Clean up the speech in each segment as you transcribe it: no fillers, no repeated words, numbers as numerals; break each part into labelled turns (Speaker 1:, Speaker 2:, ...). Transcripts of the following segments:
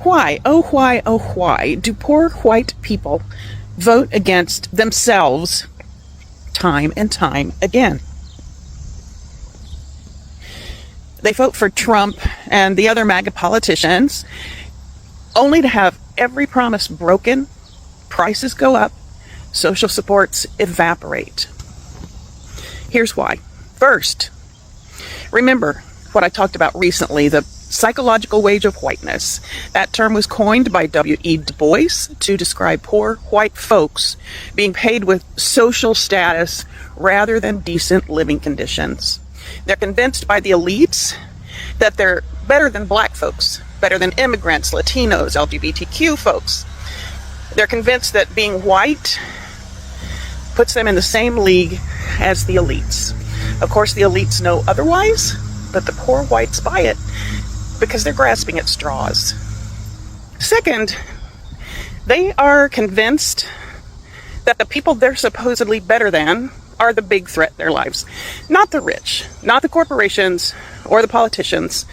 Speaker 1: Why, oh why do poor white people vote against themselves time and time again? They vote for Trump and the other MAGA politicians only to have every promise broken, prices go up, social supports evaporate. Here's why. First, remember what I talked about recently, the psychological wage of whiteness. That term was coined by W.E. Du Bois to describe poor white folks being paid with social status rather than decent living conditions. They're convinced by the elites that they're better than black folks, better than immigrants, Latinos, LGBTQ folks. They're convinced that being white puts them in the same league as the elites. Of course, the elites know otherwise, but the poor whites buy it because they're grasping at straws. Second, they are convinced that the people they're supposedly better than are the big threat in their lives. Not the rich, not the corporations or the politicians,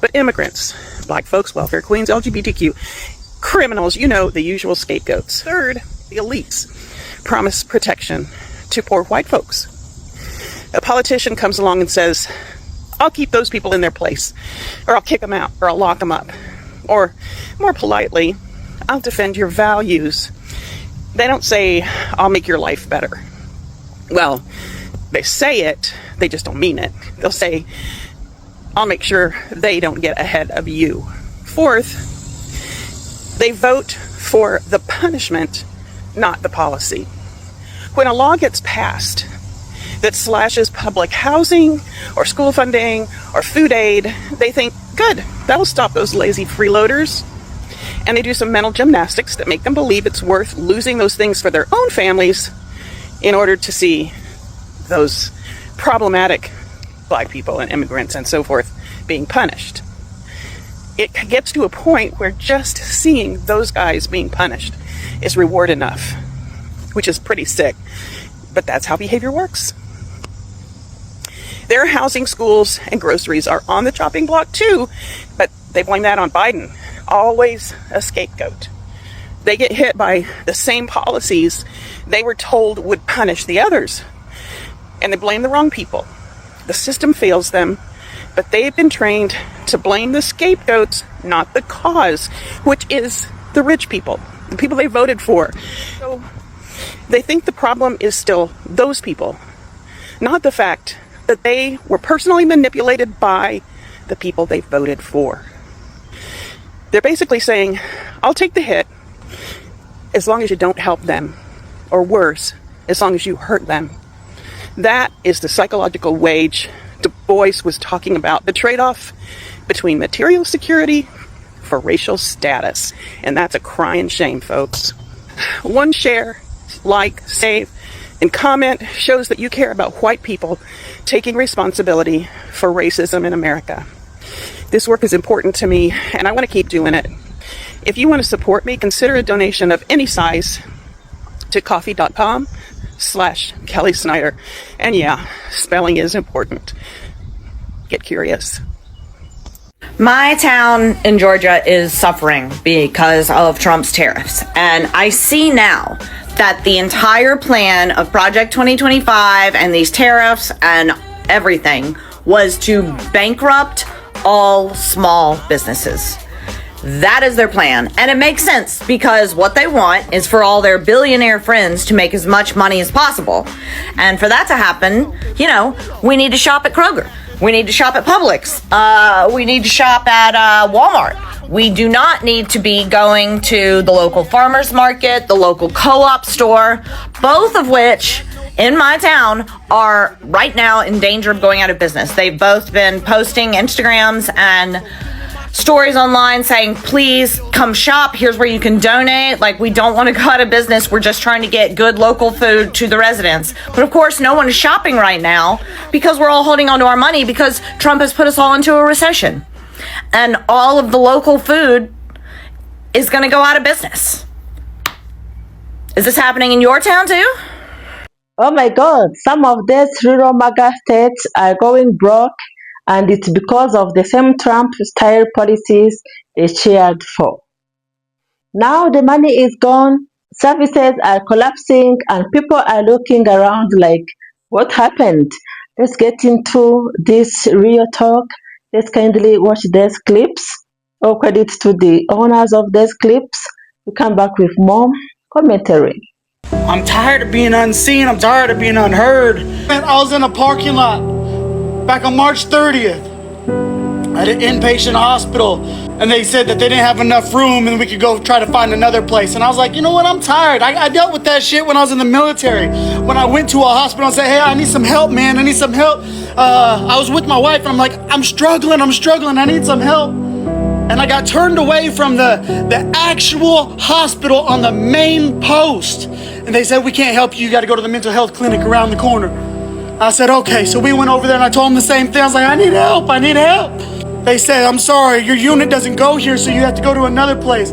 Speaker 1: but immigrants, black folks, welfare queens, LGBTQ, criminals, you know, the usual scapegoats. Third, the elites promise protection to poor white folks. A politician comes along and says, I'll keep those people in their place, or I'll kick them out, or I'll lock them up. Or, more politely, I'll defend your values. They don't say, I'll make your life better. Well, they say it, they just don't mean it. They'll say, I'll make sure they don't get ahead of you. Fourth, they vote for the punishment, not the policy. When a law gets passed that slashes public housing or school funding or food aid, they think, good, that'll stop those lazy freeloaders. And they do some mental gymnastics that make them believe it's worth losing those things for their own families in order to see those problematic black people and immigrants and so forth being punished. It gets to a point where just seeing those guys being punished is reward enough, which is pretty sick, but that's how behavior works. Their housing, schools, and groceries are on the chopping block too, but they blame that on Biden. Always a scapegoat. They get hit by the same policies they were told would punish the others, and they blame the wrong people. The system fails them, but they've been trained to blame the scapegoats, not the cause, which is the rich people, the people they voted for. So they think the problem is still those people, not the fact that they were personally manipulated by the people they voted for. They're basically saying, I'll take the hit as long as you don't help them, or worse, as long as you hurt them. That is the psychological wage Du Bois was talking about, the trade-off between material security for racial status. And that's a crying shame, folks. One share, like, save, and comment shows that you care about white people taking responsibility for racism in America. This work is important to me, and I want to keep doing it. If you want to support me, consider a donation of any size to coffee.com/Kelly Snyder. And yeah, spelling is important. Get curious.
Speaker 2: My town in Georgia is suffering because of Trump's tariffs. And I see now that the entire plan of Project 2025 and these tariffs and everything was to bankrupt all small businesses. That is their plan. And it makes sense because what they want is for all their billionaire friends to make as much money as possible. And for that to happen, you know, we need to shop at Kroger. We need to shop at Publix. We need to shop at Walmart. We do not need to be going to the local farmer's market, the local co-op store, both of which in my town are right now in danger of going out of business. They've both been posting Instagrams and stories online saying, please come shop. Here's where you can donate. Like, we don't want to go out of business. We're just trying to get good local food to the residents. But of course, no one is shopping right now because we're all holding on to our money because Trump has put us all into a recession. And all of the local food is going to go out of business. Is this happening in your town too?
Speaker 3: Oh my God, some of these rural MAGA states are going broke, and it's because of the same Trump-style policies they cheered for. Now the money is gone, services are collapsing, and people are looking around like, what happened? Let's get into this real talk. Let's kindly watch these clips. All credit to the owners of these clips. We come back with more commentary.
Speaker 4: I'm tired of being unseen. I'm tired of being unheard. And I was in a parking lot back on March 30th at an inpatient hospital, and they said that they didn't have enough room and we could go try to find another place. And I was like, you know what? I'm tired. I dealt with that shit when I was in the military. When I went to a hospital and said, hey, I need some help, man. I need some help. I was with my wife and I'm like, I'm struggling. I need some help. And I got turned away from the actual hospital on the main post. And they said, we can't help you. You got to go to the mental health clinic around the corner. I said, okay. So we went over there and I told them the same thing. I was like, I need help. They said, I'm sorry, your unit doesn't go here, so you have to go to another place.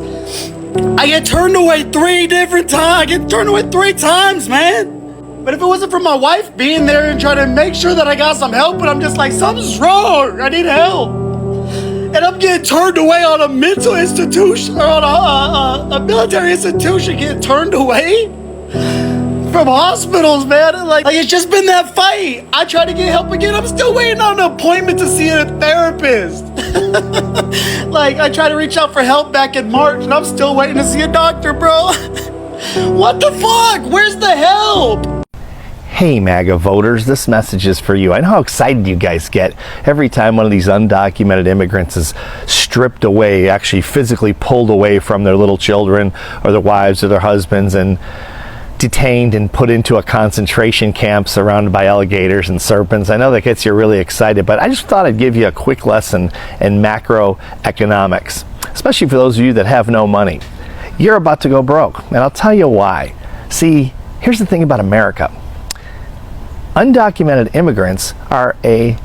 Speaker 4: I get turned away 3 different times. I get turned away 3 times, man. But if it wasn't for my wife being there and trying to make sure that I got some help, but I'm just like, something's wrong. I need help. And I'm getting turned away on a mental institution, or on a military institution, getting turned away from hospitals, man. Like it's just been that fight. I tried to get help again. I'm still waiting on an appointment to see a therapist. Like I tried to reach out for help back in March, and I'm still waiting to see a doctor, bro. What the fuck? Where's the help?
Speaker 5: Hey MAGA voters, this message is for you. I know how excited you guys get every time one of these undocumented immigrants is stripped away, actually physically pulled away from their little children or their wives or their husbands and detained and put into a concentration camp surrounded by alligators and serpents. I know that gets you really excited, but I just thought I'd give you a quick lesson in macroeconomics, especially for those of you that have no money. You're about to go broke, and I'll tell you why. See, here's the thing about America. Undocumented immigrants are a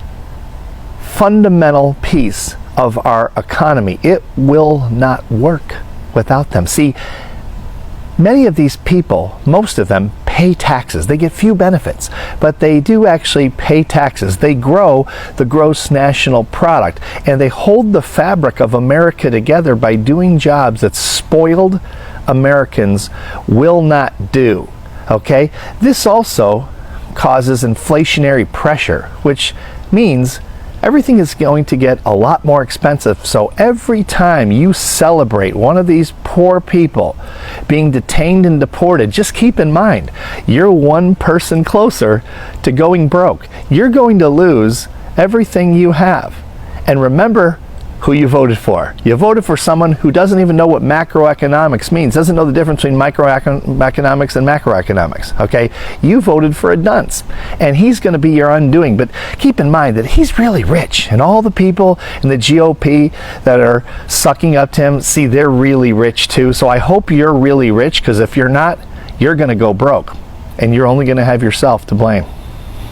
Speaker 5: fundamental piece of our economy. It will not work without them. See, many of these people, most of them, pay taxes. They get few benefits, but they do actually pay taxes. They grow the gross national product, and they hold the fabric of America together by doing jobs that spoiled Americans will not do. Okay? This also causes inflationary pressure, which means everything is going to get a lot more expensive. So every time you celebrate one of these poor people being detained and deported, just keep in mind, you're one person closer to going broke. You're going to lose everything you have. And remember who you voted for. You voted for someone who doesn't even know what macroeconomics means, doesn't know the difference between microeconomics and macroeconomics, okay? You voted for a dunce, and he's going to be your undoing. But keep in mind that he's really rich, and all the people in the GOP that are sucking up to him, see, they're really rich too. So I hope you're really rich, because if you're not, you're going to go broke, and you're only going to have yourself to blame.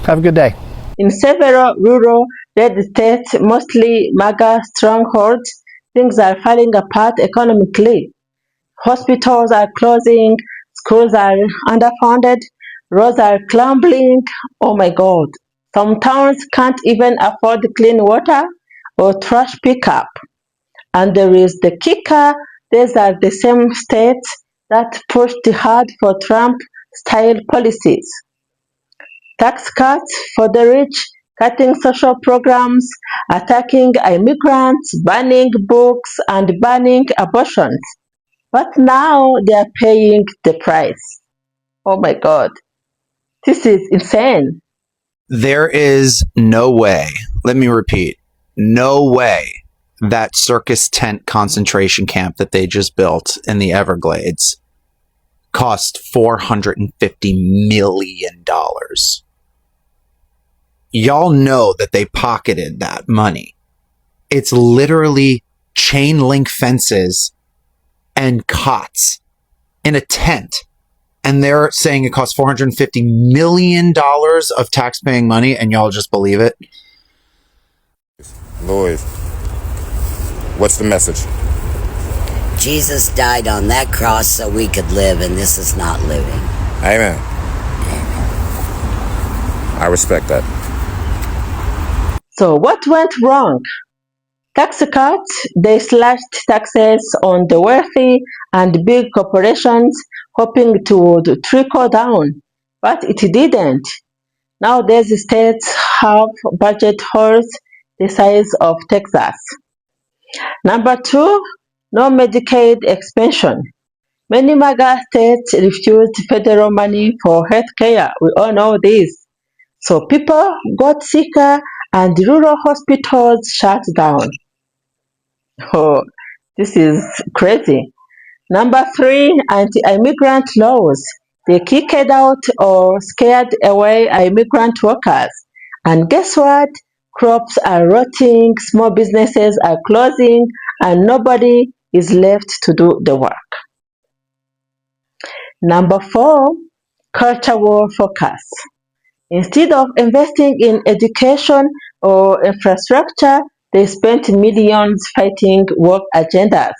Speaker 5: Have a good day.
Speaker 3: In several rural red states, mostly MAGA strongholds, things are falling apart economically. Hospitals are closing, schools are underfunded, roads are crumbling. Oh my God. Some towns can't even afford clean water or trash pickup. And there is the kicker, these are the same states that pushed hard for Trump-style policies. Tax cuts for the rich, cutting social programs, attacking immigrants, banning books, and banning abortions. But now they are paying the price. Oh my God. This is insane.
Speaker 6: There is no way, let me repeat, no way that circus tent concentration camp that they just built in the Everglades cost $450 million. Y'all know that they pocketed that money. It's literally chain link fences and cots in a tent. And they're saying it costs $450 million of taxpaying money, and y'all just believe it?
Speaker 7: Lloyd, what's the message?
Speaker 8: Jesus died on that cross so we could live, and this is not living.
Speaker 7: Amen. I respect that.
Speaker 3: So what went wrong? Tax cuts, they slashed taxes on the wealthy and big corporations, hoping to trickle down. But it didn't. Now these states have budget holes the size of Texas. Number two, no Medicaid expansion. Many MAGA states refused federal money for health care. We all know this. So people got sicker and rural hospitals shut down. Oh, this is crazy. Number three, anti-immigrant laws. They kicked out or scared away immigrant workers. And guess what? Crops are rotting, small businesses are closing, and nobody is left to do the work. Number four, culture war focus. Instead of investing in education or infrastructure, they spent millions fighting work agendas.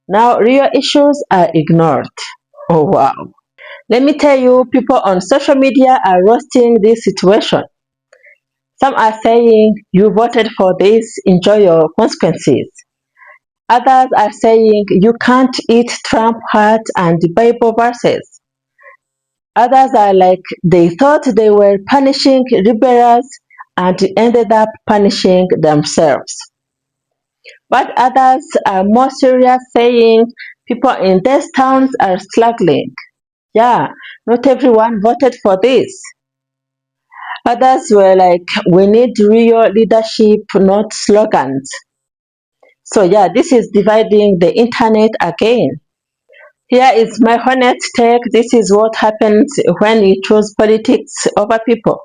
Speaker 3: Now real issues are ignored. Oh wow. Let me tell you, people on social media are roasting this situation. Some are saying, you voted for this, enjoy your consequences. Others are saying, you can't eat Trump hat and Bible verses. Others are like, they thought they were punishing liberals and ended up punishing themselves. But others are more serious, saying people in these towns are struggling. Yeah, not everyone voted for this. Others were like, we need real leadership, not slogans. So, yeah, this is dividing the internet again. Here is my honest take. This is what happens when you choose politics over people.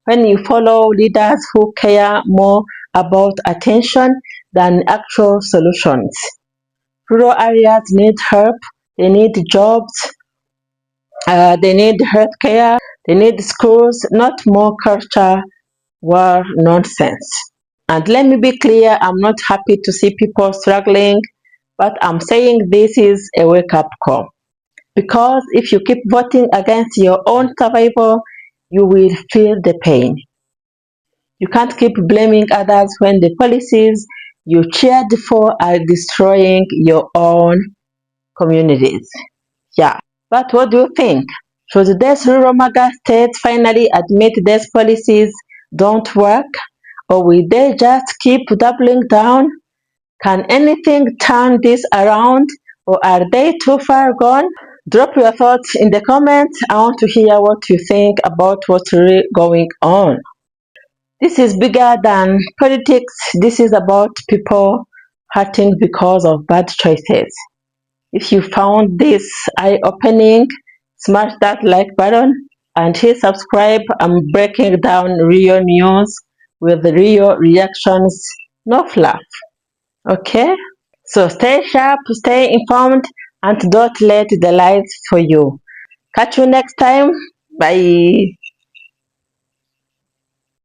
Speaker 3: When you follow leaders who care more about attention than actual solutions. Rural areas need help, they need jobs, they need healthcare, they need schools, not more culture war nonsense. And let me be clear, I'm not happy to see people struggling, but I'm saying this is a wake up call. Because if you keep voting against your own survival, you will feel the pain. You can't keep blaming others when the policies you cheered for are destroying your own communities. Yeah. But what do you think? Should these rural MAGA states finally admit these policies don't work? Or will they just keep doubling down? Can anything turn this around? Or are they too far gone? Drop your thoughts in the comments. I want to hear what you think about what's really going on. This is bigger than politics. This is about people hurting because of bad choices. If you found this eye-opening, smash that like button and hit subscribe. I'm breaking down real news with real reactions, no fluff. Okay? So stay sharp, stay informed, and don't let the lies for you. Catch you next time. Bye.